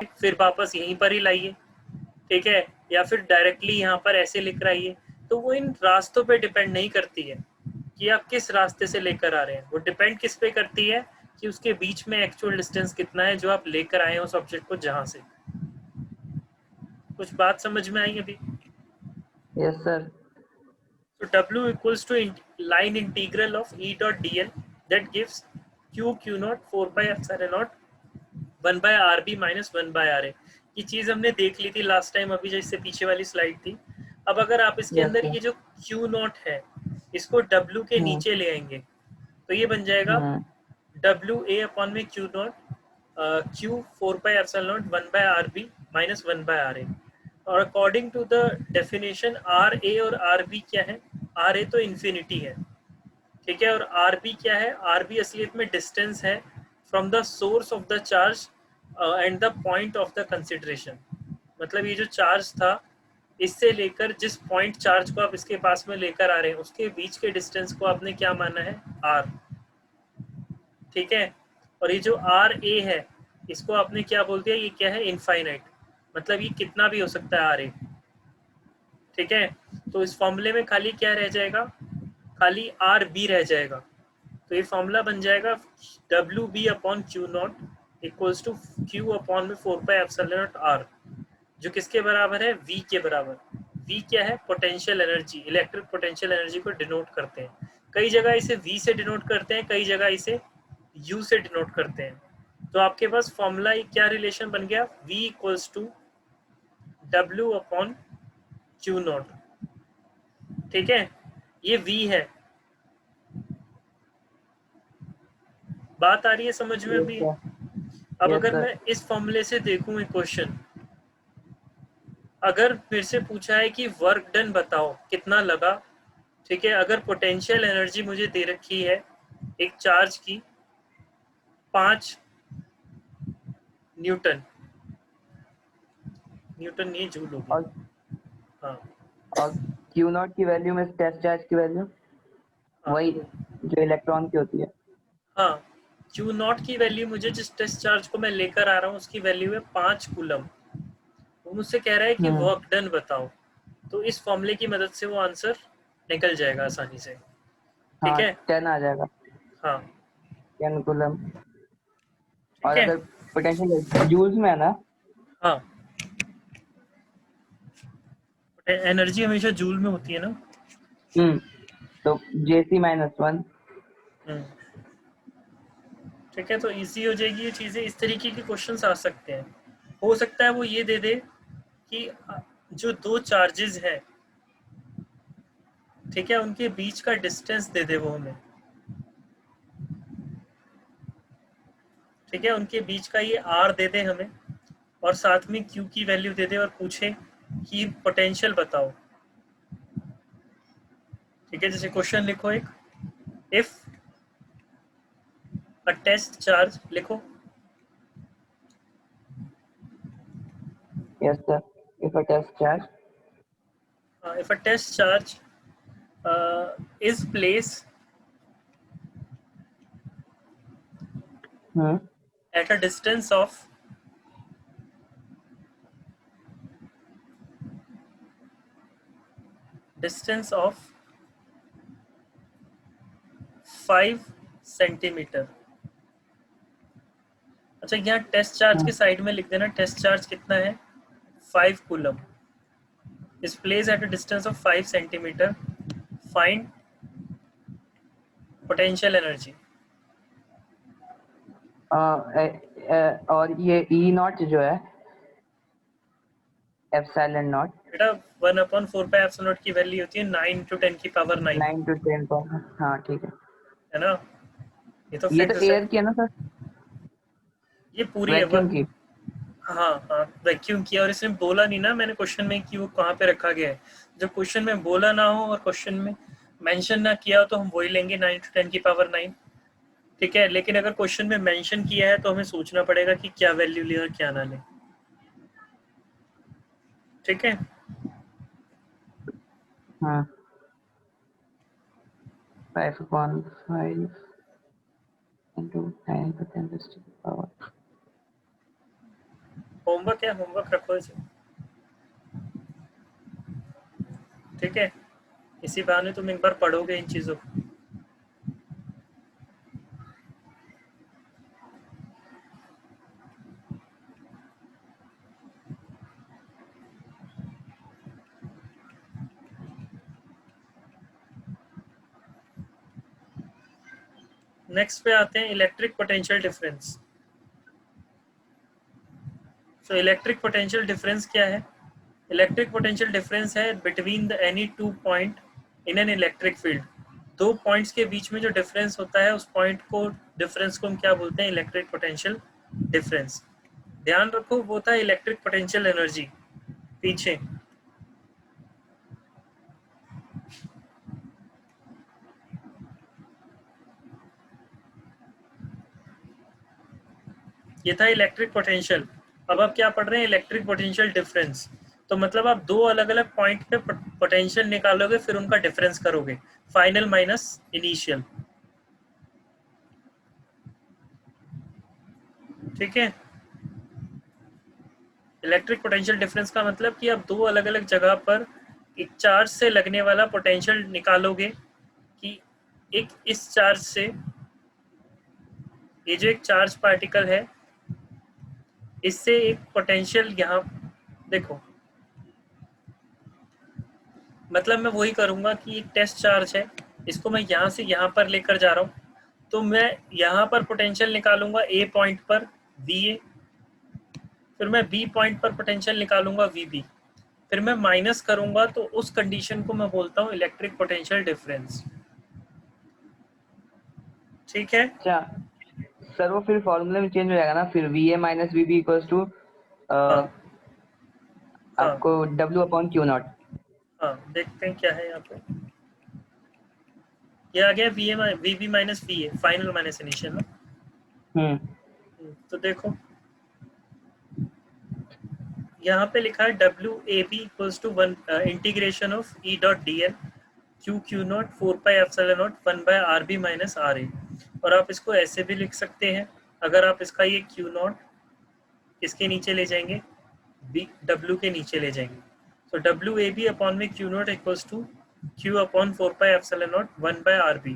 फिर वापस यहीं पर ही लाइए, ठीक है, या फिर डायरेक्टली यहाँ पर ऐसे लिख आइए। तो वो इन रास्तों पे डिपेंड नहीं करती है कि आप किस रास्ते से लेकर आ रहे हैं, वो डिपेंड किस पे करती है कि उसके बीच में एक्चुअल डिस्टेंस कितना है जो आप लेकर आए हैं उस ऑब्जेक्ट को जहां से। कुछ बात समझ में आई अभी? Yes sir. So W equals to line integral of E dot dl that gives q naught 4 pi epsilon naught 1 by rb minus 1 by ra। ये चीज हमने देख ली थी लास्ट टाइम, अभी जैसे पीछे वाली स्लाइड थी। अब अगर आप इसके यस अंदर सर। ये जो Q नॉट है इसको W के नीचे ले आएंगे तो ये बन जाएगा डब्ल्यू ए अपॉन में Q nought Q 4 pi epsilon nought 1 by R B minus 1 by R A. और according to the definition R A और आर बी क्या है? आर ए तो इन्फिनिटी है, ठीक है, और आर बी क्या है? आर बी असलियत में डिस्टेंस है from the source of the charge and the point of the consideration. मतलब ये जो चार्ज था इससे लेकर जिस पॉइंट चार्ज को आप इसके पास में लेकर आ रहे हैं उसके बीच के डिस्टेंस को आपने क्या माना है? आर, ठीक है। और ये जो आर ए है इसको आपने क्या बोल दिया? ये क्या है? इनफाइनाइट, मतलब ये कितना भी हो सकता है आर ए, ठीक है। तो इस फॉर्मूले में खाली क्या रह जाएगा? खाली आर बी रह जाएगा। तो ये फॉर्मूला बन जाएगा W B upon Q not equals to Q upon में 4 पाई एप्सिलॉन नॉट आर, जो किसके बराबर है? वी के बराबर। वी क्या है? Potential energy, electric potential energy को डिनोट करते हैं। कई जगह इसे वी से डिनोट करते हैं, कई जगह इसे यू से डिनोट करते हैं। तो आपके पास फॉर्मूला क्या रिलेशन बन गया? V equals to W upon Q not, ठीक है। ये V है। बात आ रही है समझ में यस अभी? सर। अब यस अगर सर। मैं इस फॉर्मूले से देखूं एक क्वेश्चन, अगर फिर से पूछा है कि वर्क डन बताओ कितना लगा, ठीक है। अगर पोटेंशियल एनर्जी मुझे दे रखी है एक चार्ज की 5 न्यूटन, न्यूटन नहीं जूल होगी, और हाँ और क्यू नॉट की वैल्यू में टेस्ट चार्ज की वैल्यू हाँ वही जो इलेक्ट्रॉन की होती है। हाँ। क्यू नॉट की वैल्यू मुझे जिस टेस्ट चार्ज को मैं लेकर आ रहा हूँ उसकी वैल्यू है 5 कूलम। वो मुझसे कह रहा है कि वर्क डन बताओ, तो इस फॉर्मूले की मदद से वो आंसर निकल जाएगा आसानी से, ठीक हाँ, है। 10 आ जाएगा। हाँ 10 कूलम। ठीक और है। अगर पोटेंशियल जूल्स में है ना। हाँ एनर्जी हमेशा जूल में होती है ना। तो जेसी -1। हम्म, ठीक है। तो इजी हो जाएगी ये चीज़ें, इस तरीके के क्वेश्चन आ सकते हैं। हो सकता है वो ये दे दे कि जो दो चार्जेस हैं, ठीक है, उनके बीच का डिस्टेंस दे दे वो हमें, ठीक है, उनके बीच का ये आर दे दे हमें, और साथ में क्यू की वैल्यू दे दे और पूछे कि पोटेंशियल बताओ, ठीक है। जैसे क्वेश्चन लिखो एक, इफ अ टेस्ट चार्ज लिखो, yes sir. If a test charge if a test charge is place at a distance of 5 centimetre. अच्छा यहाँ टेस्ट चार्ज के साइड में लिख देना, टेस्ट चार्ज कितना है? 5 coulomb is place at a distance of 5 centimetre, find potential energy. और ये ई नॉट जो है एप्सिलॉन नॉट बेटा 1/4 पाई एप्सिलॉन नॉट की वैल्यू होती है 9 × 10 की पावर 9, 9 to 10 पावर। हाँ ठीक है। है ना। ये तो ये तो फिक्स है, एयर की है ना सर। ये पूरी है वैक्यूम की। हाँ हाँ वैक्यूम किया, और इसने बोला नहीं ना मैंने क्वेश्चन में कि वो कहाँ पे रखा गया है। जब क्वेश्चन में बोला ना हो और क्वेश्चन में मेंशन ना किया हो तो हम वही लेंगे 9 × 10 की पावर 9, ठीक है। लेकिन अगर क्वेश्चन में मेंशन किया है तो हमें सोचना पड़ेगा कि क्या वैल्यू ले और क्या ना ले, ठीक है। हाँ 5/5 into 9 to 10 पावर। होमवर्क है, होमवर्क रखो इसे, ठीक है, इसी बहाने तुम एक बार पढ़ोगे इन चीजों को। नेक्स्ट पे आते हैं electric potential difference. So electric potential difference क्या है? इलेक्ट्रिक पोटेंशियल डिफरेंस है between the any two point in an electric field. दो पॉइंट्स के बीच में जो डिफरेंस होता है उस पॉइंट को, डिफरेंस को हम क्या बोलते हैं? Electric potential difference. ध्यान रखो वो था इलेक्ट्रिक पोटेंशियल एनर्जी पीछे, ये था इलेक्ट्रिक पोटेंशियल। अब आप क्या पढ़ रहे हैं? Electric potential difference. तो मतलब आप दो अलग अलग पॉइंट पे पोटेंशियल निकालोगे, फिर उनका डिफरेंस करोगे, फाइनल माइनस इनिशियल, ठीक है। इलेक्ट्रिक पोटेंशियल डिफरेंस का मतलब कि आप दो अलग अलग जगह पर एक चार्ज से लगने वाला पोटेंशियल निकालोगे, कि एक इस चार्ज से, ये जो एक चार्ज पार्टिकल है इससे एक पोटेंशियल, यहाँ देखो, मतलब मैं वही करूंगा कि एक टेस्ट चार्ज है, इसको मैं यहाँ से यहाँ पर लेकर जा रहा हूँ, तो मैं यहाँ पर पोटेंशियल निकालूंगा ए पॉइंट पर वी ए, फिर मैं बी पॉइंट पर पोटेंशियल निकालूंगा वी बी, फिर मैं माइनस करूंगा, तो उस कंडीशन को मैं बोलता हूँ इलेक्ट्रिक पोटेंशियल डिफरेंस, ठीक है। अच्छा सर, वो फिर फॉर्मूले में चेंज हो जाएगा ना, फिर V A minus V B equals to हाँ हाँ आपको डब्ल्यू अपॉन क्यू नॉट। हाँ, देखते हैं क्या है यहाँ पे। ये आ गया V B minus V A, final minus initial ना। तो देखो यहाँ पे लिखा है W A B equals to one integration of E dot D L Q Q not 4 pi epsilon not 1/RB minus RA। और आप इसको ऐसे भी लिख सकते हैं, अगर आप इसका ये क्यू नॉट इसके नीचे ले जाएंगे, बी डब्ल्यू के नीचे ले जाएंगे, तो डब्ल्यू ए बी अपॉन में Q not equals to Q upon 4 pi epsilon not 1/RB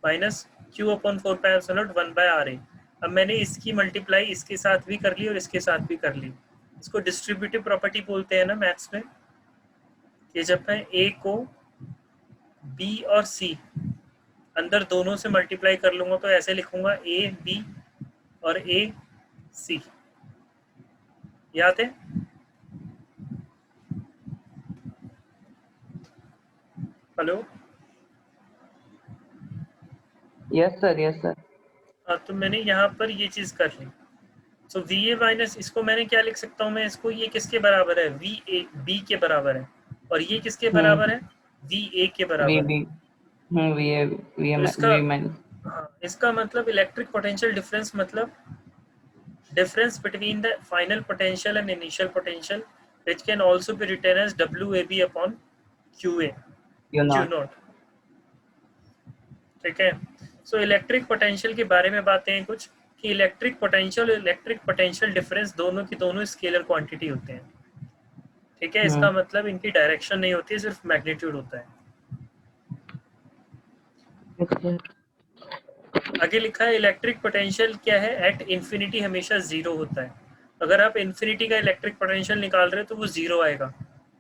minus Q upon 4 pi epsilon not 1/RA। अब मैंने इसकी मल्टीप्लाई इसके साथ भी कर ली और इसके साथ भी कर ली, इसको डिस्ट्रीब्यूटिव प्रॉपर्टी बोलते हैं ना मैथ्स में। ये जब मैं ए को बी और सी अंदर दोनों से मल्टीप्लाई कर लूंगा तो ऐसे लिखूंगा ए बी और ए सी, याद है? Hello, yes sir, yes sir. हाँ, तो मैंने यहाँ पर ये चीज कर ली। सो वी ए माइनस, इसको मैंने क्या लिख सकता हूँ मैं इसको, ये किसके बराबर है? वी ए बी के बराबर है, और ये किसके बराबर है? वी ए के वी बराबर है। बी वी ए तो इसका, वी माइनस। हाँ, इसका मतलब इलेक्ट्रिक पोटेंशियल डिफरेंस मतलब difference between the final potential and initial potential, which can also be written as WAB upon QA, Q Q not. Not, ठीक है। सो इलेक्ट्रिक पोटेंशियल के बारे में बातें हैं कुछ, कि इलेक्ट्रिक पोटेंशियल और इलेक्ट्रिक पोटेंशियल डिफरेंस दोनों की दोनों स्केलर क्वांटिटी होते हैं, ठीक है। इसका मतलब इनकी डायरेक्शन नहीं होती है, सिर्फ मैग्नीट्यूड होता है। आगे लिखा है इलेक्ट्रिक पोटेंशियल क्या है? एट इन्फिनिटी हमेशा जीरो होता है। अगर आप इन्फिनिटी का इलेक्ट्रिक पोटेंशियल निकाल रहे हो तो वो जीरो आएगा।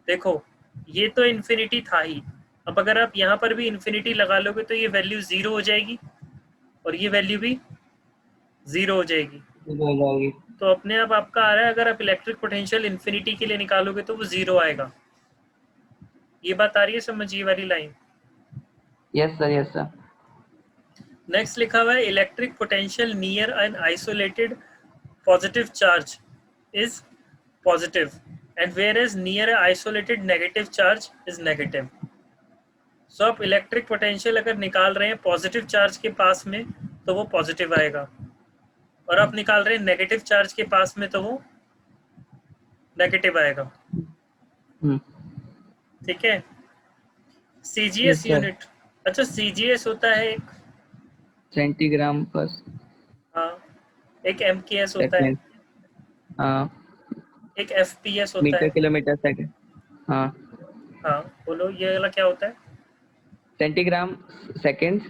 देखो ये तो इन्फिनिटी था ही, अब अगर आप यहाँ पर भी इन्फिनिटी लगा लोगे तो ये वैल्यू जीरो हो जाएगी और ये वैल्यू भी जीरो हो जाएगी। तो अपने आप आपका आ रहा है, अगर आप इलेक्ट्रिक पोटेंशियल इन्फिनिटी के लिए निकालोगे तो वो जीरो आएगा। ये बात आ रही है समझ, ये वाली line? Yes sir, yes sir. Next लिखा हुआ है electric potential near an isolated positive charge is positive and whereas near a isolated negative charge is negative. So आप इलेक्ट्रिक पोटेंशियल अगर निकाल रहे हैं पॉजिटिव चार्ज के पास में तो वो पॉजिटिव आएगा, और आप निकाल रहे हैं नेगेटिव चार्ज के पास में तो वो नेगेटिव आएगा, ठीक है। CGS yes sir. यूनिट, अच्छा सीजीएस होता है एक, सेंटीग्राम पर हाँ, एक एमकेएस होता है। सेकंड। हाँ एक FPS होता मीटर है। Kilometre second. हाँ हाँ बोलो, ये वाला क्या होता है? Centigram second.